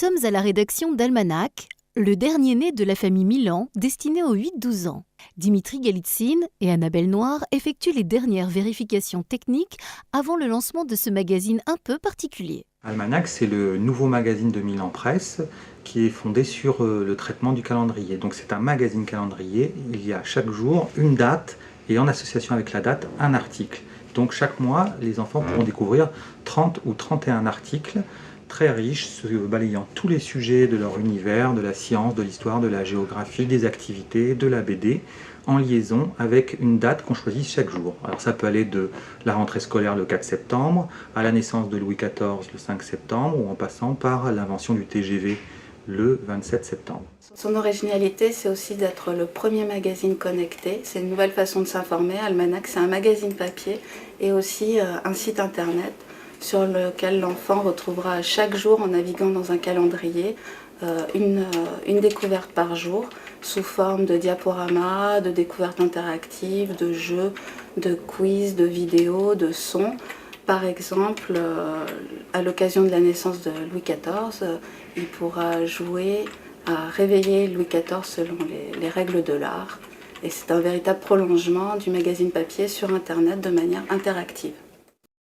sommes à la rédaction d'Almanach, le dernier né de la famille Milan, destiné aux 8-12 ans. Dimitri Galitsine et Annabelle Noir effectuent les dernières vérifications techniques avant le lancement de ce magazine un peu particulier. Almanach, c'est le nouveau magazine de Milan Presse qui est fondé sur le traitement du calendrier. Donc c'est un magazine calendrier, il y a chaque jour une date et en association avec la date, un article. Donc chaque mois, les enfants pourront découvrir 30 ou 31 articles très riches, balayant tous les sujets de leur univers, de la science, de l'histoire, de la géographie, des activités, de la BD, en liaison avec une date qu'on choisit chaque jour. Alors ça peut aller de la rentrée scolaire le 4 septembre, à la naissance de Louis XIV le 5 septembre, ou en passant par l'invention du TGV le 27 septembre. Son originalité, c'est aussi d'être le premier magazine connecté. C'est une nouvelle façon de s'informer. Almanach, c'est un magazine papier et aussi un site internet sur lequel l'enfant retrouvera chaque jour, en naviguant dans un calendrier, une découverte par jour, sous forme de diaporamas, de découvertes interactives, de jeux, de quiz, de vidéos, de sons. Par exemple, à l'occasion de la naissance de Louis XIV, il pourra jouer à réveiller Louis XIV selon les règles de l'art. Et c'est un véritable prolongement du magazine papier sur Internet de manière interactive.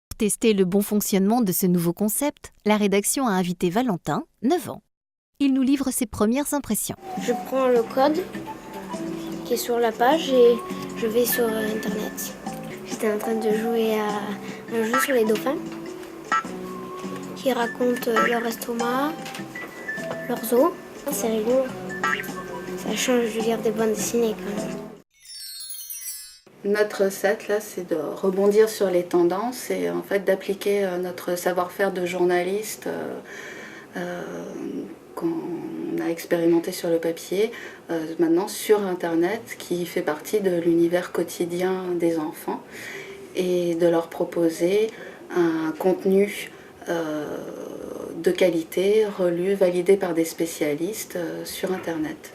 Pour tester le bon fonctionnement de ce nouveau concept, la rédaction a invité Valentin, 9 ans. Il nous livre ses premières impressions. Je prends le code qui est sur la page et je vais sur Internet. J'étais en train de jouer à un jeu sur les dauphins qui raconte leur estomac, leurs os. C'est rigolo. Ça change de lire des bandes dessinées quand même. Notre recette, là, c'est de rebondir sur les tendances et en fait d'appliquer notre savoir-faire de journaliste qu'on a expérimenté sur le papier, maintenant sur Internet, qui fait partie de l'univers quotidien des enfants, et de leur proposer un contenu de qualité, relu, validé par des spécialistes sur Internet.